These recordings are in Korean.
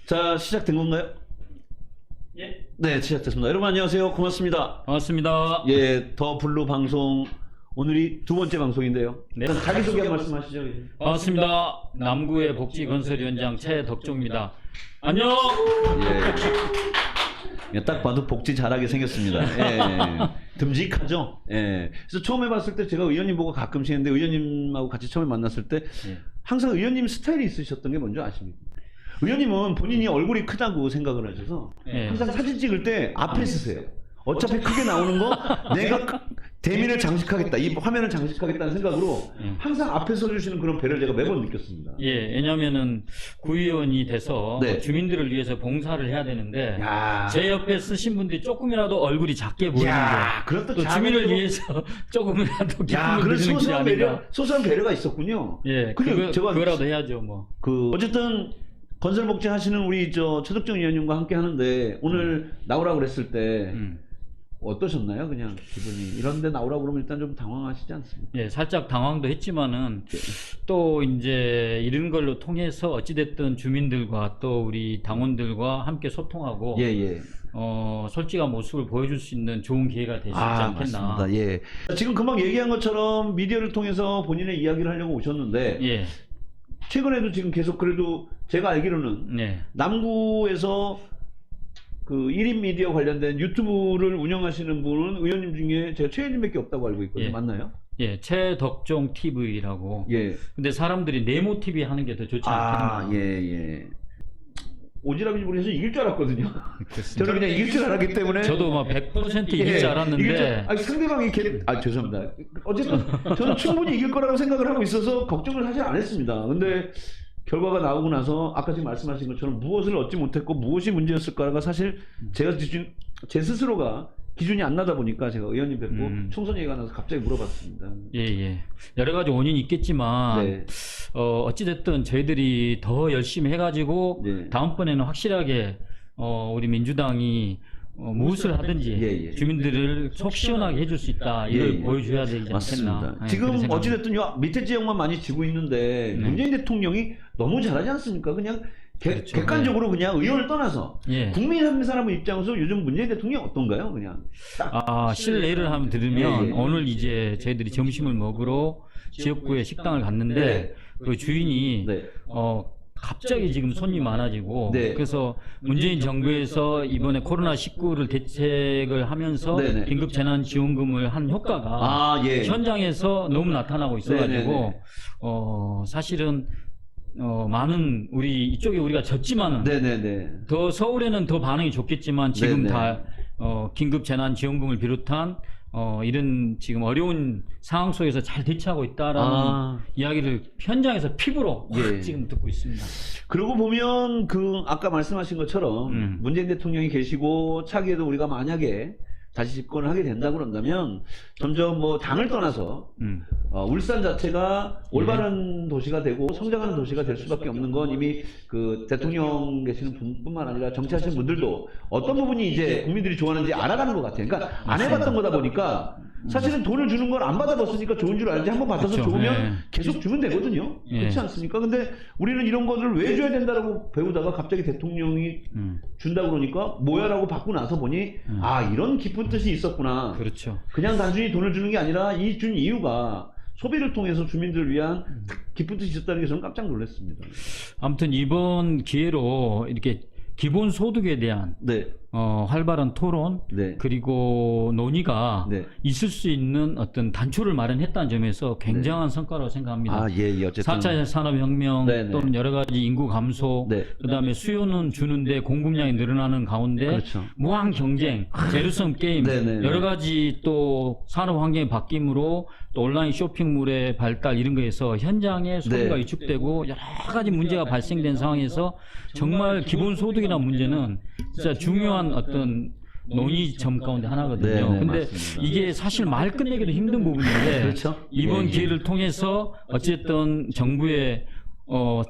자, 시작된 건가요? 예. 네, 시작됐습니다. 여러분 안녕하세요. 고맙습니다. 반갑습니다. 예, 더 블루 방송 오늘이 두 번째 방송인데요. 네. 일단 자기소개 한 말씀 하시죠. 반갑습니다. 남구의 복지건설위원장 최덕종입니다. 안녕. 예, 딱 봐도 복지 잘하게 생겼습니다. 예, 듬직하죠. 예. 그래서 처음에 봤을 때 제가 의원님 보고 가끔씩 했는데 의원님하고 같이 처음에 만났을 때 항상 의원님 스타일이 있으셨던 게 뭔지 아십니까? 의원님은 본인이 얼굴이 크다고 생각을 하셔서 항상 사진 찍을 때 앞에 쓰세요. 어차피 크게 나오는 거 내가 대미를 장식하겠다, 이 화면을 장식하겠다는 생각으로 항상 앞에 서주시는 그런 배를 제가 매번 느꼈습니다. 예, 왜냐면은 구의원이 돼서 네. 주민들을 위해서 봉사를 해야 되는데 야, 제 옆에 쓰신 분들이 조금이라도 얼굴이 작게 보이는 야, 게 그것도 또 주민을 위해서 조금이라도 야, 기쁨을 그런 드리는 게 소소한 배려, 아닌가. 소소한 배려가 있었군요. 예, 근데 제가 그거라도 해야죠, 뭐. 어쨌든 건설복지 하시는 우리 최덕정 의원님과 함께 하는데 오늘 나오라고 그랬을 때 어떠셨나요? 그냥 기분이 이런데 나오라고 그러면 일단 좀 당황하시지 않습니까? 예, 살짝 당황도 했지만은 또 이제 이런 걸로 통해서 어찌됐든 주민들과 또 우리 당원들과 함께 소통하고 예. 솔직한 모습을 보여줄 수 있는 좋은 기회가 되지 않겠나. 맞습니다. 예. 지금 금방 얘기한 것처럼 미디어를 통해서 본인의 이야기를 하려고 오셨는데 예, 최근에도 지금 계속 그래도 제가 알기로는 네, 남구에서 그 1인 미디어 관련된 유튜브를 운영하시는 분은 의원님 중에 제가 최 의원님밖에 없다고 알고 있거든요. 예. 맞나요? 예, 최덕종 TV라고. 예. 근데 사람들이 네모 TV 하는 게 더 좋지 않겠나. 예. 오지랖인지 모르겠어서 이길 줄 알았거든요. 그렇습니다. 저는 그냥 이길 줄 알았기 때문에. 저도 막 100% 이길 줄 알았는데. 아니, 상대방이 죄송합니다. 어쨌든 저는 충분히 이길 거라고 생각을 하고 있어서 걱정을 사실 안 했습니다. 근데 결과가 나오고 나서 아까 지금 말씀하신 것처럼 무엇을 얻지 못했고 무엇이 문제였을까가 사실 제가 제 스스로가 기준이 안 나다 보니까 제가 의원님 뵙고 총선 얘기가 나서 갑자기 물어봤습니다. 예. 여러 가지 원인이 있겠지만 네. 어찌됐든 저희들이 더 열심히 해가지고 네. 다음번에는 확실하게 우리 민주당이 무엇을 하든지 예. 주민들을 속 시원하게 해줄 수 있다. 이걸 예. 보여줘야 되지 않겠나. 맞습니다. 예, 지금 그런 생각입니다. 어찌됐든 요 밑에 지역만 많이 지고 있는데 문재인 대통령이 너무 잘하지 않습니까? 그냥 그렇죠. 객관적으로 그냥 의원을 떠나서 예. 국민 한 사람의 입장에서 요즘 문재인 대통령이 어떤가요? 그냥 실례를 하면 들으면 예. 오늘 이제 저희들이 점심을 먹으러 지역구에 식당을 갔는데 네. 그 주인이 네. 갑자기 지금 손이 많아지고 네. 그래서 문재인 정부에서 이번에 코로나19를 대책을 하면서 네네. 긴급 재난 지원금을 한 효과가 예. 현장에서 너무 나타나고 있어가지고 사실은 많은 이쪽에 우리가 졌지만은 네네네. 더 서울에는 더 반응이 좋겠지만 지금 네네. 다 긴급 재난 지원금을 비롯한 이런 지금 어려운 상황 속에서 잘 대처하고 있다라는 이야기를 현장에서 피부로 확 지금 듣고 있습니다. 그러고 보면 아까 말씀하신 것처럼 문재인 대통령이 계시고 차기에도 우리가 만약에 다시 집권을 하게 된다 그런다면 점점 뭐 당을 떠나서 울산 자체가 올바른 도시가 되고 성장하는 도시가 될 수밖에 없는 건 이미 그 대통령 계시는 분뿐만 아니라 정치하시는 분들도 어떤 부분이 이제 국민들이 좋아하는지 알아가는 것 같아요. 그러니까 안 해봤던 거다 보니까 사실은 돈을 주는 걸 안 받아봤으니까 좋은 줄 알지 한번 받아서 그렇죠. 좋으면 계속 주면 되거든요. 그렇지 않습니까? 근데 우리는 이런 것을 왜 줘야 된다라고 배우다가 갑자기 대통령이 준다 그러니까 뭐야라고 받고 나서 보니 이런 깊은 뜻이 있었구나. 그렇죠. 그냥 단순히 돈을 주는 게 아니라 이 준 이유가 소비를 통해서 주민들을 위한 깊은 뜻이 있었다는 게 저는 깜짝 놀랐습니다. 아무튼 이번 기회로 이렇게 기본소득에 대한 활발한 토론 그리고 논의가 있을 수 있는 어떤 단초를 마련했다는 점에서 굉장한 성과라고 생각합니다. 어쨌든 4차 산업혁명 또는 여러 가지 인구 감소 그다음에 수요는 주는데 공급량이 늘어나는 가운데 무한 경쟁, 제로섬 게임 여러 가지 또 산업 환경의 바뀜으로 또 온라인 쇼핑몰의 발달 이런 거에서 현장에 소비가 위축되고 여러 가지 문제가 발생된 상황에서 정말 기본소득이라는 문제는 진짜 중요한 어떤 논의점 가운데 하나거든요. 근데 맞습니다. 이게 사실 말 끝내기도 힘든 부분인데 이번 기회를 통해서 어쨌든 정부의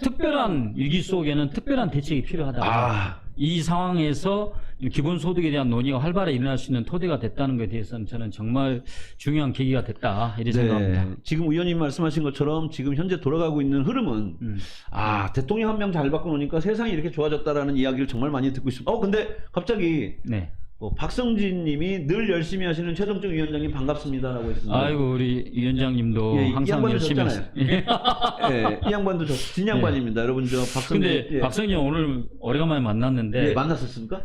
특별한 위기 속에는 특별한 대책이 필요하다. 이 상황에서 기본소득에 대한 논의가 활발하게 일어날 수 있는 토대가 됐다는 것에 대해서는 저는 정말 중요한 계기가 됐다 이렇게 생각합니다. 지금 의원님 말씀하신 것처럼 지금 현재 돌아가고 있는 흐름은 대통령 한 명 잘 바꿔놓으니까 세상이 이렇게 좋아졌다라는 이야기를 정말 많이 듣고 있습니다. 근데 갑자기 박성진 님이 늘 열심히 하시는 최동중 위원장님 반갑습니다라고 했습니다. 아이고 우리 위원장님도 항상 열심히 하시잖아요. 이 양반도 진 양반입니다. 여러분 저 박성진. 근데 박성진 오늘 오래간만에 만났는데 만났었습니까?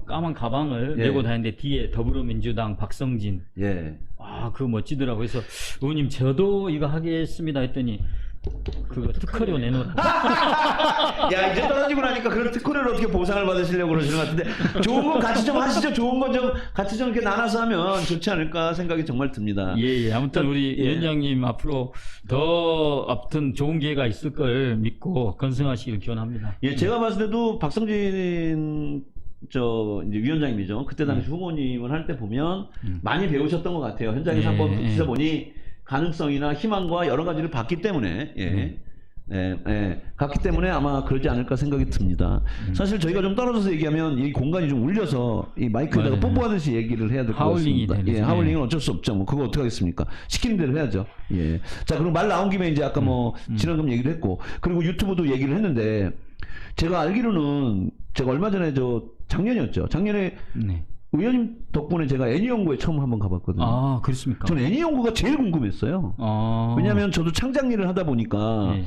까만 가방을 메고 다니는데 뒤에 더불어민주당 박성진. 그거 멋지더라고요. 그래서 의원님 저도 이거 하겠습니다 했더니 그거 특허료 내놓았다. 야 이제 떨어지고 나니까 그런 특허료를 어떻게 보상을 받으시려고 그러시는 것 같은데 좋은 건 같이 좀 하시죠. 좋은 건 좀 같이 좀 이렇게 나눠서 하면 좋지 않을까 생각이 정말 듭니다. 아무튼 우리 위원장님 앞으로 더 아무튼 좋은 기회가 있을 걸 믿고 건승하시길 기원합니다. 제가 봤을 때도 박성진 이제 위원장님이죠. 그때 당시 후보님을 할 때 보면 많이 배우셨던 것 같아요. 현장에서 한번 붙이다 보니 가능성이나 희망과 여러 가지를 봤기 때문에 갔기 때문에 아마 그러지 않을까 생각이 듭니다. 사실 저희가 좀 떨어져서 얘기하면 이 공간이 좀 울려서 이 마이크에다가 뽀뽀하듯이 얘기를 해야 될 것 같습니다. 하울링은 어쩔 수 없죠. 뭐 그거 어떻게 하겠습니까? 시키는 대로 해야죠. 자, 그럼 말 나온 김에 이제 아까 지난금 얘기를 했고 그리고 유튜브도 얘기를 했는데 제가 알기로는 제가 얼마 전에 작년이었죠. 작년에 의원님 덕분에 제가 애니연구에 처음 한번 가봤거든요. 그렇습니까? 저는 애니연구가 제일 궁금했어요. 왜냐하면 저도 창작 일을 하다 보니까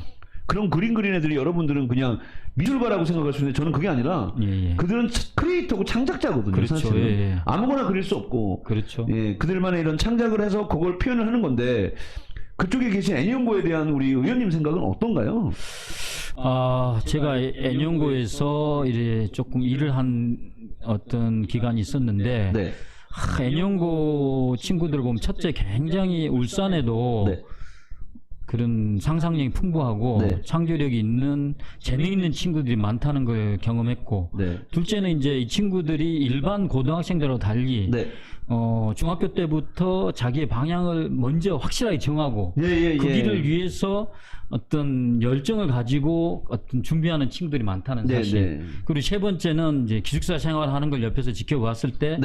그런 그림 그린 애들이 여러분들은 그냥 미술가라고 생각할 수 있는데 저는 그게 아니라 그들은 크리에이터고 창작자거든요. 그렇죠. 사실은. 아무거나 그릴 수 없고 그렇죠. 그들만의 이런 창작을 해서 그걸 표현을 하는 건데 그쪽에 계신 애니연구에 대한 우리 의원님 생각은 어떤가요? 제가 애니연구에서 이제 조금 일을 한 어떤 기간이 있었는데 애니연구 친구들 보면 첫째 굉장히 울산에도 그런 상상력이 풍부하고 창조력이 있는 재능 있는 친구들이 많다는 걸 경험했고 둘째는 이제 이 친구들이 일반 고등학생들하고 달리 중학교 때부터 자기의 방향을 먼저 확실하게 정하고 그 길을 위해서 어떤 열정을 가지고 어떤 준비하는 친구들이 많다는 사실. 그리고 세 번째는 이제 기숙사 생활하는 걸 옆에서 지켜봤을 때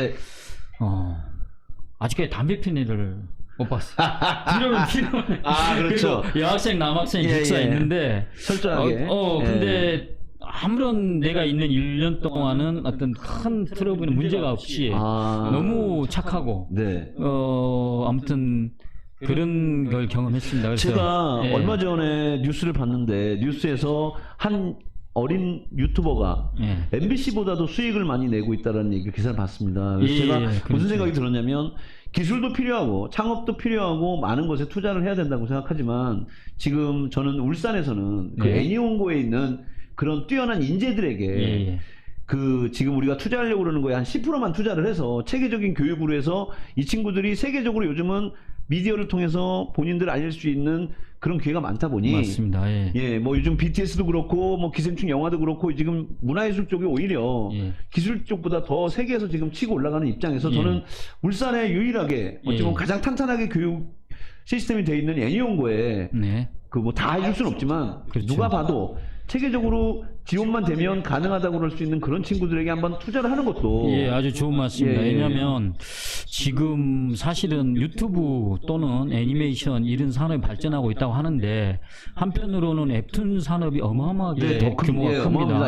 아직까지 담배 피는 애를 못 봤어요. 뒤로는 그렇죠. 그리고 여학생 남학생 기숙사에 있는데 철저하게. 근데 아무런 내가 있는 1년 동안은 어떤 큰 트러블 문제가 없이 너무 착하고 아무튼 그런 걸 경험했습니다. 그래서 제가 얼마 전에 뉴스를 봤는데 뉴스에서 한 어린 유튜버가 MBC보다도 수익을 많이 내고 있다는 얘기 기사를 봤습니다. 그래서 제가 무슨 생각이 들었냐면 기술도 필요하고 창업도 필요하고 많은 것에 투자를 해야 된다고 생각하지만 지금 저는 울산에서는 그 애니원고에 있는 그런 뛰어난 인재들에게 지금 우리가 투자하려고 그러는 거에 한 10%만 투자를 해서 체계적인 교육으로 해서 이 친구들이 세계적으로 요즘은 미디어를 통해서 본인들 알릴 수 있는 그런 기회가 많다 보니 맞습니다. 뭐 요즘 BTS도 그렇고 뭐 기생충 영화도 그렇고 지금 문화예술 쪽이 오히려 기술 쪽보다 더 세계에서 지금 치고 올라가는 입장에서 저는 울산에 유일하게 어찌 보면 가장 탄탄하게 교육 시스템이 돼 있는 애니원고에 뭐 다 해줄 수는 없지만 누가 봐도 체계적으로 지원만 되면 가능하다고 그럴 수 있는 그런 친구들에게 한번 투자를 하는 것도 아주 좋은 말씀입니다. 왜냐하면 지금 사실은 유튜브 또는 애니메이션 이런 산업이 발전하고 있다고 하는데 한편으로는 웹툰 산업이 어마어마하게 규모가 큽니다.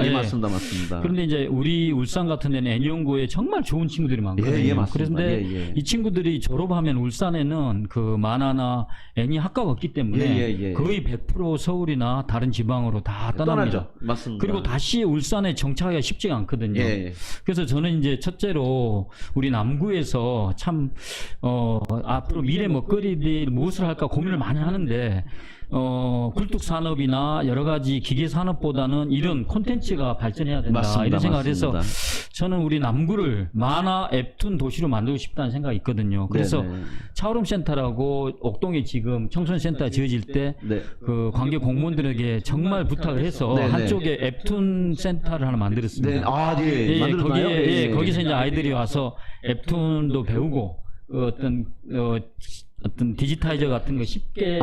맞습니다. 그런데 이제 우리 울산 같은 데는 애니연구에 정말 좋은 친구들이 많거든요. 그런데 이 친구들이 졸업하면 울산에는 그 만화나 애니 학과가 없기 때문에 거의 100% 서울이나 다른 지방으로 다 떠납니다. 맞습니다. 그리고 다시 울산에 정착하기가 쉽지가 않거든요. 그래서 저는 이제 첫째로 우리 남구에서 참 앞으로 미래 먹거리들 무엇을 할까 고민을 많이 하는데 굴뚝 산업이나 여러 가지 기계 산업보다는 이런 콘텐츠가 발전해야 된다. 이런 생각을 해서 저는 우리 남구를 만화 웹툰 도시로 만들고 싶다는 생각이 있거든요. 그래서 차오름 센터라고 옥동에 지금 청소년센터 지어질 때 그 관계 공무원들에게 정말 부탁을 해서 한쪽에 웹툰 센터를 하나 만들었습니다. 만들었나요? 거기서 이제 아이들이 와서 웹툰도 배우고 어떤 어떤 디지타이저 같은 거 쉽게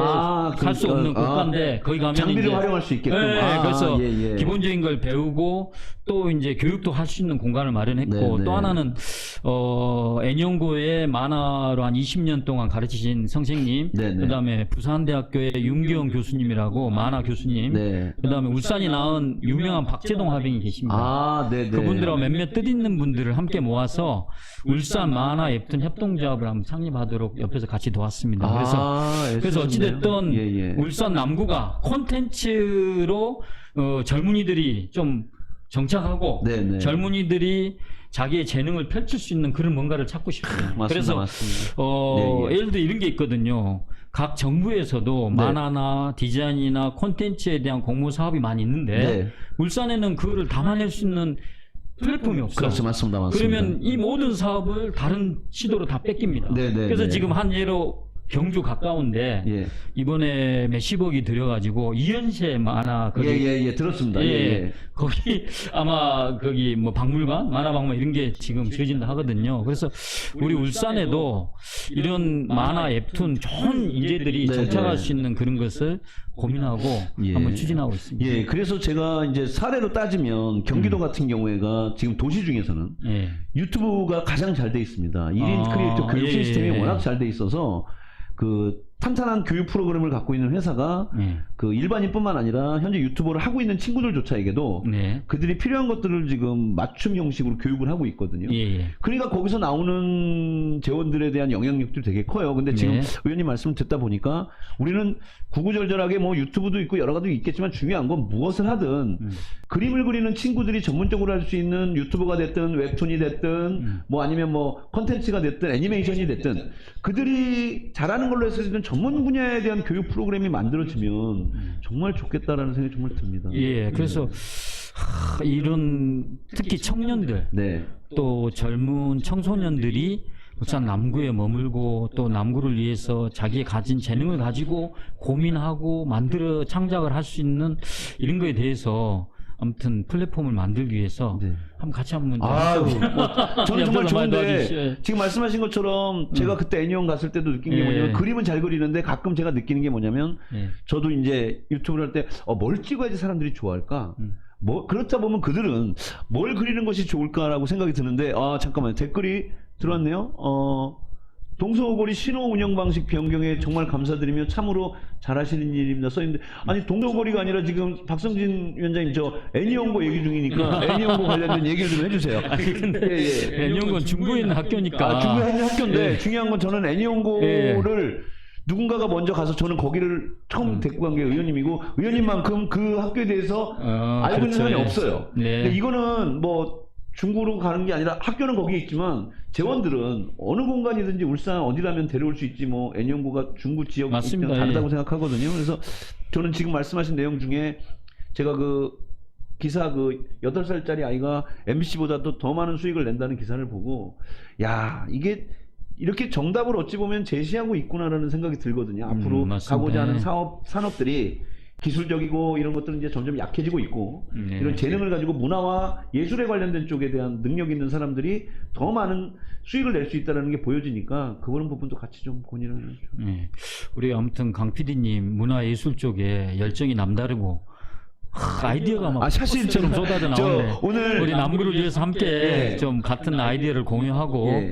살 수 없는 국가인데 거기 가면 장비를 이제 활용할 수 있게끔. 그래서 기본적인 걸 배우고 또 이제 교육도 할 수 있는 공간을 마련했고 또 하나는 N연고에 만화로 한 20년 동안 가르치신 선생님, 그다음에 부산대학교의 윤기영 교수님이라고 만화 교수님, 그다음에 울산이 낳은 유명한 박재동 화병이 계십니다. 그분들하고 몇몇 뜻있는 분들을 함께 모아서 울산 만화 웹툰 협동조합을 한번 창립하도록 옆에서 같이 도왔습니다. 그래서 어찌됐든 울산 남구가 콘텐츠로 젊은이들이 좀 정착하고 젊은이들이 자기의 재능을 펼칠 수 있는 그런 뭔가를 찾고 싶어요. 그래서 예를 들어 이런 게 있거든요. 각 정부에서도 만화나 디자인이나 콘텐츠에 대한 공모 사업이 많이 있는데 울산에는 그거를 담아낼 수 있는 플랫폼이 없어요. 그렇죠, 맞습니다. 그러면 이 모든 사업을 다른 시도로 다 뺏깁니다. 그래서 지금 한 예로 경주 가까운데 이번에 몇십억이 들여가지고 이현세 만화 거기 들었습니다. 거기 아마 거기 뭐 박물관, 만화박물관 이런 게 지금 지어진다 하거든요. 그래서 우리 울산에도 이런 만화 웹툰 좋은 인재들이 정착할 수 있는 그런 것을 고민하고 한번 추진하고 있습니다. 그래서 제가 이제 사례로 따지면 경기도 같은 경우에가 지금 도시 중에서는 유튜브가 가장 잘 돼 있습니다. 1인 크리에이터 교육 시스템이 워낙 잘 돼 있어서 그 탄탄한 교육 프로그램을 갖고 있는 회사가 그 일반인뿐만 아니라 현재 유튜버를 하고 있는 친구들조차에게도 그들이 필요한 것들을 지금 맞춤 형식으로 교육을 하고 있거든요. 그러니까 거기서 나오는 재원들에 대한 영향력도 되게 커요. 근데 지금 의원님 말씀을 듣다 보니까 우리는 구구절절하게 뭐 유튜브도 있고 여러 가지 있겠지만 중요한 건 무엇을 하든 그림을 그리는 친구들이 전문적으로 할 수 있는 유튜버가 됐든 웹툰이 됐든 뭐 아니면 뭐 콘텐츠가 됐든 애니메이션이 됐든 그들이 잘하는 걸로 해서 전문 분야에 대한 교육 프로그램이 만들어지면 정말 좋겠다라는 생각이 정말 듭니다. 그래서 이런 특히 청년들 또 젊은 청소년들이 울산 남구에 머물고 또 남구를 위해서 자기의 가진 재능을 가지고 고민하고 만들어 창작을 할 수 있는 이런 거에 대해서 아무튼 플랫폼을 만들기 위해서 한번 같이 한번 저는 정말 좋은데 지금 말씀하신 것처럼 제가 그때 애니원 갔을 때도 느낀 게 뭐냐면 그림은 잘 그리는데 가끔 제가 느끼는 게 뭐냐면 저도 이제 유튜브를 할 때 뭘 찍어야지 사람들이 좋아할까? 뭐 그렇다 보면 그들은 뭘 그리는 것이 좋을까라고 생각이 드는데 잠깐만요. 댓글이 들어왔네요. 동서고리 신호 운영 방식 변경에 정말 감사드리며 참으로 잘하시는 일입니다. 써있는데 아니 동서고리가 아니라 지금 박성진 위원장님 저 애니연고 얘기 중이니까 애니연고 관련된 얘기를 좀 해주세요. 근데 애니연고는 중부에 있는 학교니까. 중부에 있는 학교인데 중요한 건 저는 애니연고를 누군가가 먼저 가서 저는 거기를 처음 데리고 간 게 의원님이고 의원님만큼 그 학교에 대해서 알고 있는 사람이 없어요. 근데 이거는 뭐 중구로 가는 게 아니라 학교는 거기에 있지만 재원들은 어느 공간이든지 울산 어디라면 데려올 수 있지 뭐 애니연고가 중구 지역 입장 다르다고 생각하거든요. 그래서 저는 지금 말씀하신 내용 중에 제가 그 기사 그 8살짜리 아이가 MBC보다도 더 많은 수익을 낸다는 기사를 보고 야 이게 이렇게 정답을 어찌 보면 제시하고 있구나라는 생각이 들거든요. 앞으로 가고자 하는 산업들이 기술적이고 이런 것들은 이제 점점 약해지고 있고 이런 재능을 가지고 문화와 예술에 관련된 쪽에 대한 능력 있는 사람들이 더 많은 수익을 낼 수 있다는 게 보여지니까 그런 부분도 같이 좀 고민을 해야죠. 우리 아무튼 강 PD님 문화예술 쪽에 열정이 남다르고 아이디어가 막 사실처럼 쏟아져 나오는데 오늘 우리 남구를 위해서 함께 좀 같은 아이디어를 공유하고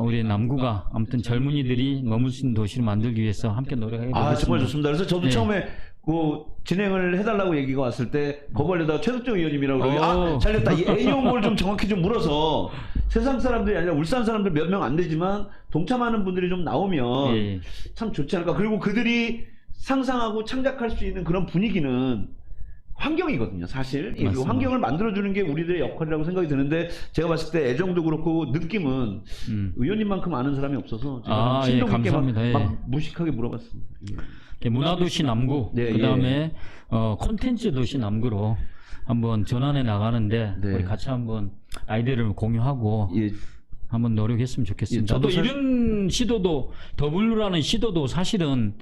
우리 남구가 아무튼 젊은이들이 머물 수 있는 도시를 만들기 위해서 함께 노력해보겠습니다. 정말 좋습니다. 그래서 저도 처음에 그 진행을 해달라고 얘기가 왔을 때 거벌려다가 최석정 의원님이라고 그러고 잘됐다. 이 애니용을 좀 정확히 좀 물어서 세상 사람들이 아니라 울산 사람들 몇 명 안 되지만 동참하는 분들이 좀 나오면 참 좋지 않을까. 그리고 그들이 상상하고 창작할 수 있는 그런 분위기는 환경이거든요. 사실 이 환경을 만들어주는 게 우리들의 역할이라고 생각이 드는데 제가 봤을 때 애정도 그렇고 느낌은 의원님만큼 아는 사람이 없어서 제가 신동 있게 막 무식하게 물어봤습니다. 문화도시 남구 그다음에 콘텐츠 도시 남구로 한번 전환해 나가는데 우리 같이 한번 아이디어를 공유하고 한번 노력했으면 좋겠습니다. 또 이런 시도도 더블루라는 시도도 사실은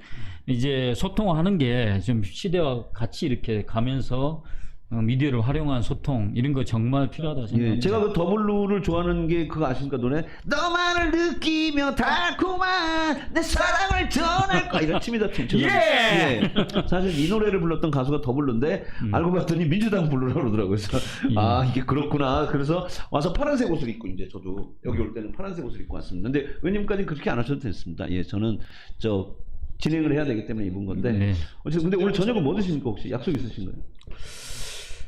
이제 소통하는 게 좀 시대와 같이 이렇게 가면서 미디어를 활용한 소통 이런 거 정말 필요하다고 생각합니다. 예, 제가 그 더블루를 좋아하는 게 그거 아십니까 노래? 너만을 느끼며 달콤한 내 사랑을 전할 거야 이런 칩니다. 예! 사실 이 노래를 불렀던 가수가 더블루인데 알고 봤더니 민주당 블루라고 그러더라고요. 그래서 아 이게 그렇구나. 그래서 와서 파란색 옷을 입고 이제 저도 여기 올 때는 파란색 옷을 입고 왔습니다. 근데 의원님까지 그렇게 안 하셔도 됐습니다. 예, 저는 진행을 해야 되기 때문에 입은 건데. 네. 어쨌든 근데 오늘 저녁은 뭐 드십니까 혹시 약속 있으신가요?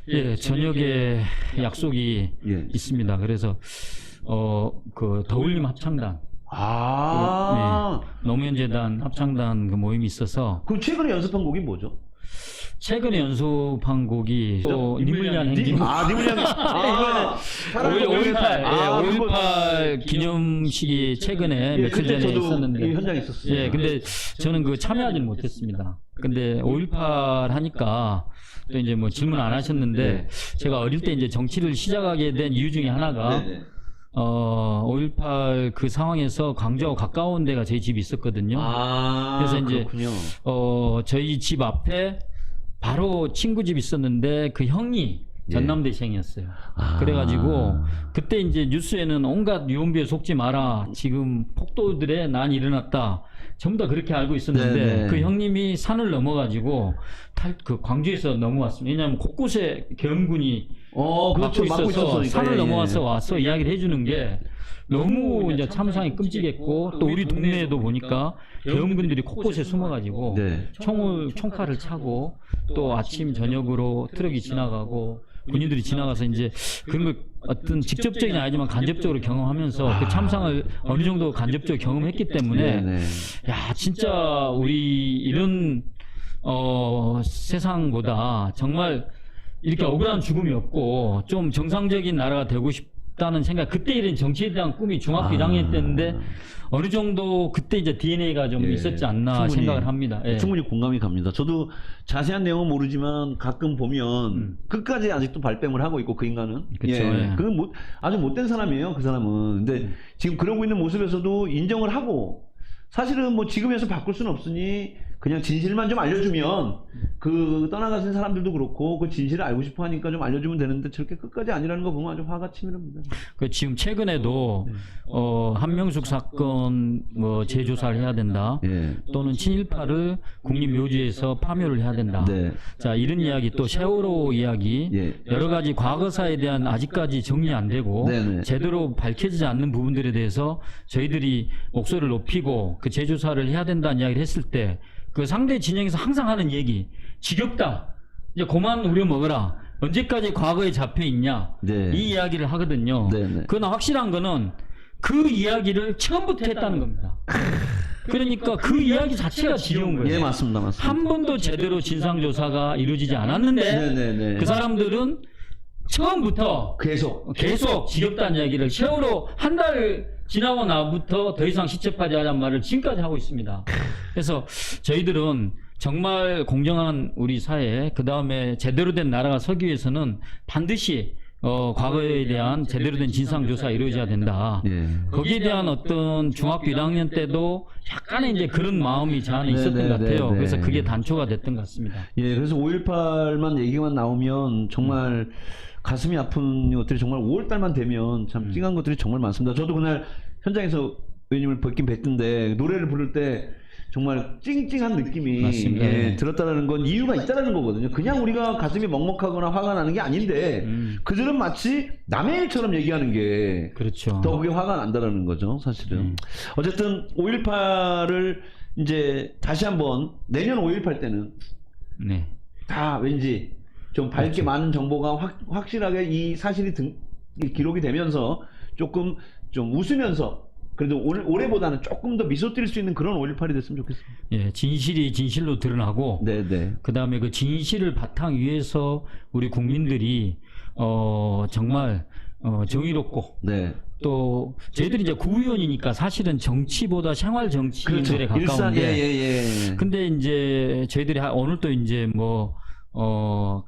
예, 저녁에 약속이 있습니다. 그래서 그 더울림 합창단, 노무현재단 합창단 그 모임이 있어서. 그럼 최근에 연습한 곡이 뭐죠? 최근에 연습한 곡이 또 님을 위한 행진. 님을 위한 5.18 기념식이 최근에 며칠 전에 있었는데 현장에 있었어요. 예, 근데 저는 그 참여하지는 못했습니다. 근데 5.18 하니까 또 이제 뭐 질문 안 하셨는데 제가 어릴 때 이제 정치를 시작하게 된 이유 중에 하나가 5.18 그 상황에서 광주하고 가까운 데가 저희 집이 있었거든요. 그래서 이제 저희 집 앞에 바로 친구 집 있었는데 그 형이 전남대생이었어요. 그래가지고 그때 이제 뉴스에는 온갖 유언비에 속지 마라. 지금 폭도들의 난이 일어났다. 전부 다 그렇게 알고 있었는데 그 형님이 산을 넘어가지고 그 광주에서 넘어왔습니다. 왜냐하면 곳곳에 계엄군이 막고 있어서 산을 넘어와서 와서 이야기를 해주는 게 너무 이제 참상이 끔찍했고 또 우리 동네에도 보니까 계엄군들이 곳곳에 숨어가지고 총칼을 차고 또 아침 저녁으로 트럭이 지나가고 군인들이 지나가서 이제 그런 걸 어떤 직접적인 아니지만 간접적으로 경험하면서 그 참상을 어느 정도 간접적으로 경험했기 때문에 야 진짜 우리 이런 세상보다 정말 이렇게 억울한 죽음이 없고 좀 정상적인 나라가 되고 싶다는 생각. 그때 이런 정치에 대한 꿈이 중학교 1학년 때인데 어느 정도 그때 이제 DNA가 좀 있었지 않나 생각을 합니다. 충분히 공감이 갑니다. 저도 자세한 내용은 모르지만 가끔 보면 끝까지 아직도 발뺌을 하고 있고 그 인간은. 그건 아주 못된 사람이에요. 그 사람은. 근데 지금 그러고 있는 모습에서도 인정을 하고 사실은 뭐 지금에서 바꿀 수는 없으니 그냥 진실만 좀 알려주면 그 떠나가신 사람들도 그렇고 그 진실을 알고 싶어 하니까 좀 알려주면 되는데 저렇게 끝까지 아니라는 거 보면 아주 화가 치밀합니다. 지금 최근에도 한명숙 사건 뭐 재조사를 해야 된다. 또는 친일파를 국립묘지에서 파묘를 해야 된다. 자 이런 이야기 또 세월호 이야기 여러 가지 과거사에 대한 아직까지 정리 안 되고 제대로 밝혀지지 않는 부분들에 대해서 저희들이 목소리를 높이고 그 재조사를 해야 된다는 이야기를 했을 때 그 상대 진영에서 항상 하는 얘기 지겹다. 이제 그만 우려 먹어라. 언제까지 과거에 잡혀 있냐. 이 이야기를 하거든요. 그러나 확실한 거는 그 이야기를 처음부터 했다는 겁니다. 그러니까 그 이야기 자체가 지겨운 거예요. 맞습니다. 한 번도 제대로 진상조사가 이루어지지 않았는데 그 사람들은 처음부터 계속 지겹다는 이야기를 세월호 한 달 지나고 나부터 더 이상 시체파지 하자는 말을 지금까지 하고 있습니다. 그래서 저희들은 정말 공정한 우리 사회, 그 다음에 제대로 된 나라가 서기 위해서는 반드시 과거에 대한 제대로 된 진상조사가 이루어져야 된다. 거기에 대한 어떤 중학교 1학년 때도 약간의 이제 그런 마음이 제 안에 있었던 것 같아요. 그래서 그게 단초가 됐던 것 같습니다. 그래서 5.18만 얘기만 나오면 정말 가슴이 아픈 것들이 정말 5월달만 되면 참 찡한 것들이 정말 많습니다. 저도 그날 현장에서 의원님을 뵙긴 뵀던데 노래를 부를 때 정말 찡찡한 느낌이 들었다는 건 이유가 있다는 거거든요. 그냥 우리가 가슴이 먹먹하거나 화가 나는 게 아닌데 그들은 마치 남의 일처럼 얘기하는 게 더 그게 화가 난다는 거죠. 사실은. 어쨌든 5.18을 이제 다시 한번 내년 5.18 때는 다 왠지 좀 밝게 많은 정보가 확실하게 이 사실이 기록이 되면서 조금 좀 웃으면서 그래도 올해보다는 조금 더 미소 띌 수 있는 그런 5.18이 됐으면 좋겠습니다. 진실이 진실로 드러나고 그 다음에 그 진실을 바탕 위에서 우리 국민들이 정말 정의롭고 또 저희들이 이제 구의원이니까 사실은 정치보다 생활 정치인들에 가까운데 근데 이제 저희들이 오늘 또 이제 뭐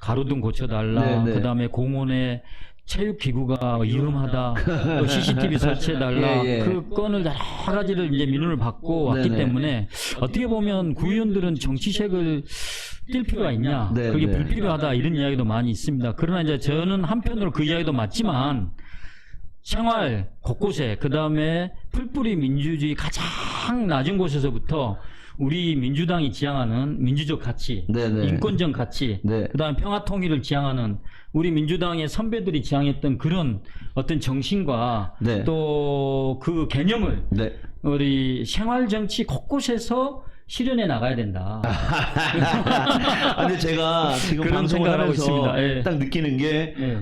가로등 고쳐달라. 그 다음에 공원에 체육기구가 위험하다. 또 CCTV 설치해달라. 그 건을 여러 가지를 이제 민원을 받고 왔기 때문에 어떻게 보면 구의원들은 정치색을 뛸 필요가 있냐? 네, 그게 네. 불필요하다 이런 이야기도 많이 있습니다. 그러나 이제 저는 한편으로 그 이야기도 맞지만 생활 곳곳에 그 다음에 풀뿌리 민주주의 가장 낮은 곳에서부터 우리 민주당이 지향하는 민주적 가치, 네네. 인권적 가치, 네. 그다음에 평화 통일을 지향하는 우리 민주당의 선배들이 지향했던 그런 어떤 정신과 네. 또 그 개념을 네. 우리 생활 정치 곳곳에서 실현해 나가야 된다. 근데 제가 지금 그런 방송을 생각을 하고 하면서 있습니다. 예. 딱 느끼는 게 예.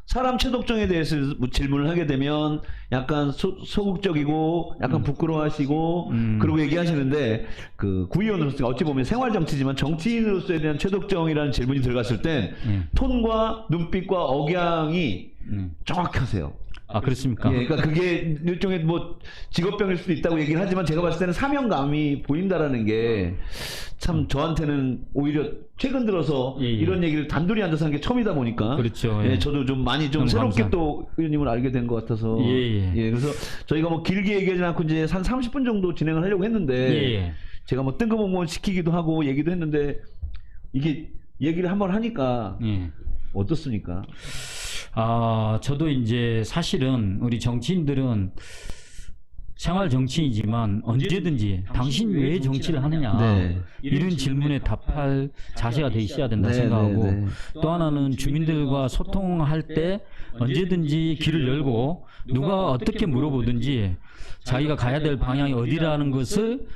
사람 체독정에 대해서 질문을 하게 되면 약간 소극적이고 약간 부끄러워하시고 그러고 얘기하시는데 그 구의원으로서 어찌 보면 생활 정치지만 정치인으로서에 대한 체독정이라는 질문이 들어갔을 땐 톤과 눈빛과 억양이 정확하세요. 아, 그렇습니까? 예, 그러니까 그게 일종의 뭐 직업병일 수도 있다고 얘기를 하지만 제가 봤을 때는 사명감이 보인다라는 게 참 저한테는 오히려 최근 들어서 예, 예. 이런 얘기를 단둘이 앉아서 한 게 처음이다 보니까 그렇죠. 예, 예. 저도 좀 많이 좀 새롭게 감사합니다. 또 의원님을 알게 된 것 같아서 예, 예. 그래서 저희가 뭐 길게 얘기하지 않고 이제 한 30분 정도 진행을 하려고 했는데 예, 예. 제가 뭐 뜬금없는 시키기도 하고 얘기도 했는데 이게 얘기를 한번 하니까 예. 어떻습니까? 저도 이제 사실은 우리 정치인들은 생활 정치이지만 언제든지 당신 왜 정치를 하느냐 네. 이런 질문에 답할 자세가 돼 있어야 된다 네, 생각하고 네, 네. 또 하나는 주민들과 소통할 때 언제든지 길을 열고 누가 어떻게 물어보든지 자기가 가야 될 방향이 어디라는 것을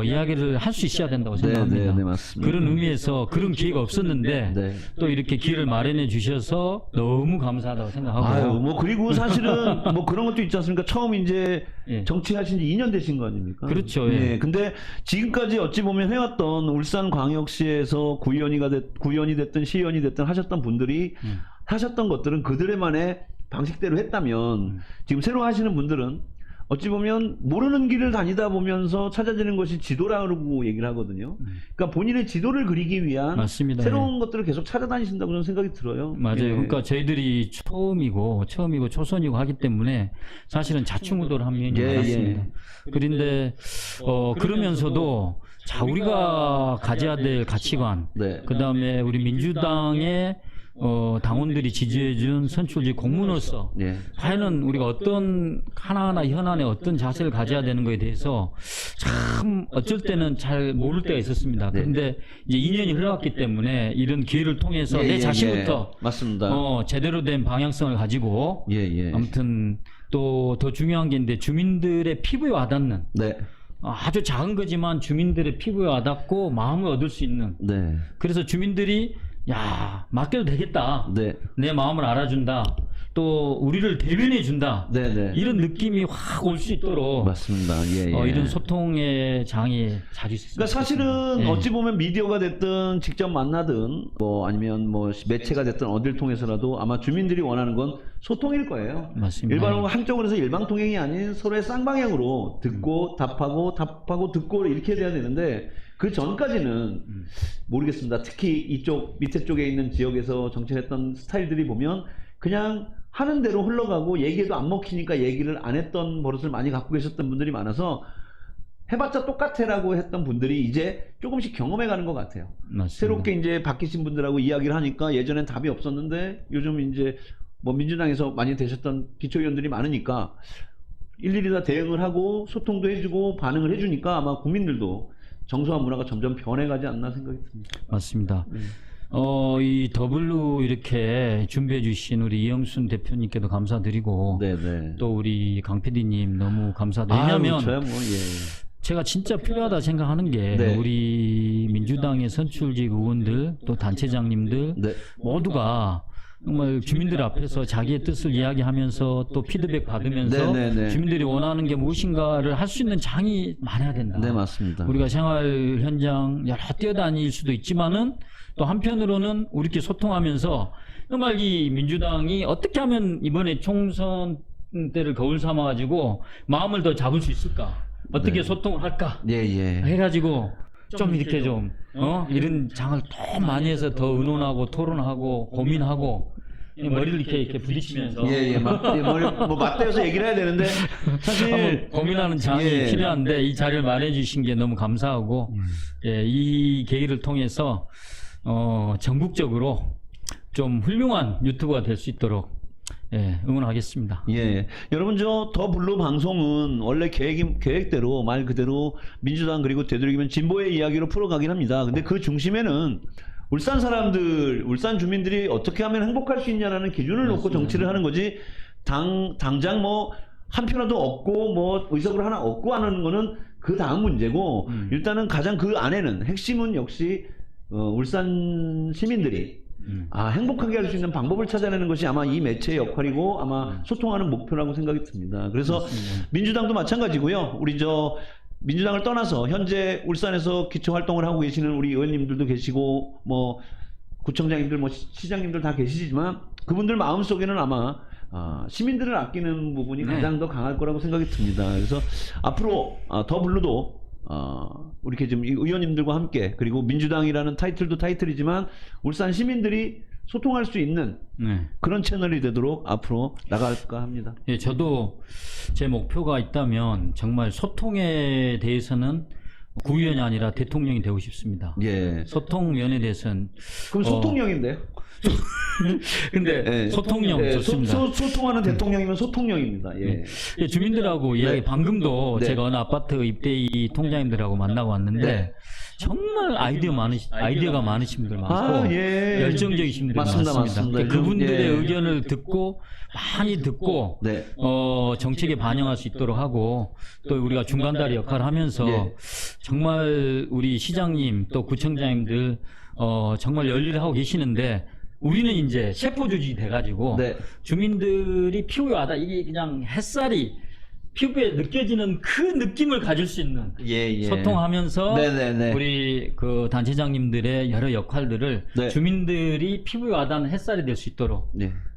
이야기를 할 수 있어야 된다고 생각합니다. 네, 맞습니다. 그런 의미에서 그런 기회가 없었는데 네. 또 이렇게 기회를 마련해 주셔서 너무 감사하다고 생각하고 아유, 뭐 그리고 사실은 뭐 그런 것도 있지 않습니까? 처음 이제 예. 정치하신 지 2년 되신 거 아닙니까? 그렇죠, 예. 예. 근데 지금까지 어찌 보면 해왔던 울산광역시에서 구의원이 됐든 시의원이 됐든 하셨던 분들이 하셨던 것들은 그들만의 방식대로 했다면 지금 새로 하시는 분들은 어찌 보면 모르는 길을 다니다 보면서 찾아지는 것이 지도라고 얘기를 하거든요. 그러니까 본인의 지도를 그리기 위한 맞습니다. 새로운 것들을 계속 찾아다니신다고 저는 생각이 들어요. 맞아요. 예. 그러니까 저희들이 처음이고 초선이고 하기 때문에 사실은 자충우돌한 면이 예, 많았습니다. 그런데 그러면서도 자 우리가 가져야 될 가치관, 네. 그다음에 우리 민주당의 당원들이 지지해준 선출직 공무원으로서 예. 과연 우리가 어떤 하나하나 현안에 어떤 자세를 가져야 되는 것에 대해서 참 어쩔 때는 잘 모를 때가 있었습니다. 그런데 이제 2년이 흘러갔기 때문에 이런 기회를 통해서 내 자신부터 맞습니다. 제대로 된 방향성을 가지고 아무튼 또 더 중요한 게 있는데 주민들의 피부에 와닿는 네. 아주 작은 거지만 주민들의 피부에 와닿고 마음을 얻을 수 있는 네. 그래서 주민들이 야 맡겨도 되겠다. 네. 내 마음을 알아준다. 또 우리를 대변해 준다. 네. 이런 느낌이 확 올 수 있도록 맞습니다. 예. 이런 소통의 장이 자주 있습니다. 그러니까 사실은 어찌 보면 미디어가 됐든 직접 만나든 뭐 아니면 뭐 매체가 됐든 어딜 통해서라도 아마 주민들이 원하는 건 소통일 거예요. 맞습니다. 일반적으로 한쪽으로 해서 일방통행이 아닌 서로의 쌍방향으로 듣고 답하고 듣고 이렇게 돼야 되는데 그 전까지는 모르겠습니다. 특히 이쪽 밑에 쪽에 있는 지역에서 정치했던 스타일들이 보면 그냥 하는 대로 흘러가고 얘기해도 안 먹히니까 얘기를 안 했던 버릇을 많이 갖고 계셨던 분들이 많아서 해봤자 똑같애라고 했던 분들이 이제 조금씩 경험해가는 것 같아요. 맞습니다. 새롭게 이제 바뀌신 분들하고 이야기를 하니까 예전엔 답이 없었는데 요즘 이제 뭐 민주당에서 많이 되셨던 기초의원들이 많으니까 일일이 다 대응을 하고 소통도 해주고 반응을 해주니까 아마 국민들도 정서와 문화가 점점 변해가지 않나 생각이 듭니다. 맞습니다. 이 더블로 이렇게 준비해 주신 우리 이영순 대표님께도 감사드리고 네네. 또 우리 강 PD님 너무 감사드리고 왜냐하면 저야 뭐 제가 진짜 필요하다 생각하는 게 네. 우리 민주당의 선출직 의원들 또 단체장님들 네. 모두가 정말 주민들 앞에서 자기의 뜻을 이야기하면서 또 피드백 받으면서 네네네. 주민들이 원하는 게 무엇인가를 할 수 있는 장이 많아야 된다. 네, 맞습니다. 우리가 생활 현장 여러 뛰어다닐 수도 있지만은 또 한편으로는 우리끼리 소통하면서 정말 이 민주당이 어떻게 하면 이번에 총선 때를 거울 삼아가지고 마음을 더 잡을 수 있을까? 어떻게 소통을 할까? 해가지고 좀 이렇게 좀 이런 장을 더 많이 해서 더 의논하고 토론하고 고민하고 머리를 이렇게 부딪히면서 뭐 맞대어서 얘기를 해야 되는데 사실 고민하는 장이 필요한데 이 자리를 마련해 주신 게 너무 감사하고 이 계기를 통해서 전국적으로 좀 훌륭한 유튜버가 될 수 있도록 응원하겠습니다. 여러분 저 더 블루 방송은 원래 계획대로 말 그대로 민주당 그리고 되도록이면 진보의 이야기로 풀어가긴 합니다. 근데 그 중심에는 울산 사람들, 울산 주민들이 어떻게 하면 행복할 수 있냐라는 기준을 놓고 정치를 하는 거지 당장 뭐 한 표라도 얻고 뭐 의석을 하나 얻고 하는 거는 그 다음 문제고 일단은 가장 그 안에는 핵심은 역시 울산 시민들이 행복하게 할 수 있는 방법을 찾아내는 것이 아마 이 매체의 역할이고 아마 소통하는 목표라고 생각이 듭니다. 그래서 민주당도 마찬가지고요. 우리 저 민주당을 떠나서 현재 울산에서 기초 활동을 하고 계시는 우리 의원님들도 계시고 뭐 구청장님들 뭐 시장님들 다 계시지만 그분들 마음속에는 아마 시민들을 아끼는 부분이 가장 더 강할 거라고 생각이 듭니다. 그래서 앞으로 더 블루도 이렇게 지금 의원님들과 함께 그리고 민주당이라는 타이틀도 타이틀이지만 울산 시민들이 소통할 수 있는 그런 채널이 되도록 앞으로 나갈까 합니다. 저도 제 목표가 있다면 정말 소통에 대해서는 구의원이 아니라 대통령이 되고 싶습니다. 소통 면에 대해서는 그럼 소통령인데요? 근데 소통령 좋습니다. 소통하는 대통령이면 소통령입니다. 주민들하고 이야기 방금도 제가 어느 아파트 입대위 통장님들하고 만나고 왔는데 정말 아이디어가 많으신 분들 많고 열정적이신 분들 많습니다. 그분들의 의견을 듣고 많이 듣고 정책에 반영할 수 있도록 하고 또 우리가 중간다리 역할을 하면서 정말 우리 시장님 또 구청장님들 정말 열일을 하고 계시는데 우리는 이제 세포 조직이 돼가지고 주민들이 피부에 와다 이게 그냥 햇살이 피부에 느껴지는 그 느낌을 가질 수 있는 소통하면서 우리 그 단체장님들의 여러 역할들을 주민들이 피부에 와닿는 햇살이 될 수 있도록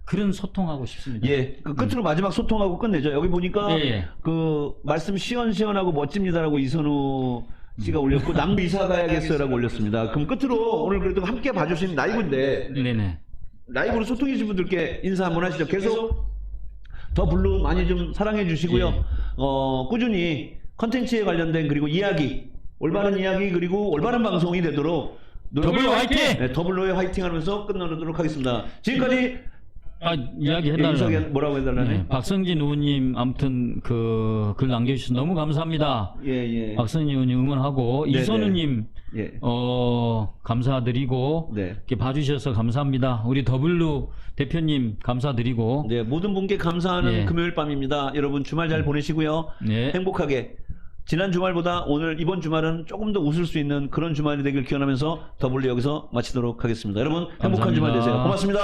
그런 소통하고 싶습니다. 그 끝으로 마지막 소통하고 끝내죠. 여기 보니까 그 말씀 시원시원하고 멋집니다라고 이선우 씨가 올렸고 남부 이사 가야겠어요라고 올렸습니다. 그럼 끝으로 오늘 그래도 함께 봐주신 라이브인데 라이브로 소통해 주신 분들께 인사 한번 하시죠. 계속 더 블루 많이 좀 사랑해 주시고요. 꾸준히 컨텐츠에 관련된 그리고 이야기 올바른 이야기 그리고 올바른 방송이 되도록 더블로 화이팅! 더블로의 화이팅 하면서 끝나도록 하겠습니다. 지금까지 이야기 해달라고. 뭐라고 해달라네? 박성진 의원님 아무튼 그 글 남겨주셔서 너무 감사합니다. 박성진 의원님 응원하고 이선우님 감사드리고 이렇게 봐주셔서 감사합니다. 우리 더블루 대표님 감사드리고 모든 분께 감사하는 금요일 밤입니다. 여러분 주말 잘 보내시고요. 행복하게 지난 주말보다 이번 주말은 조금 더 웃을 수 있는 그런 주말이 되길 기원하면서 더블루 여기서 마치도록 하겠습니다. 여러분 행복한 주말 되세요. 고맙습니다.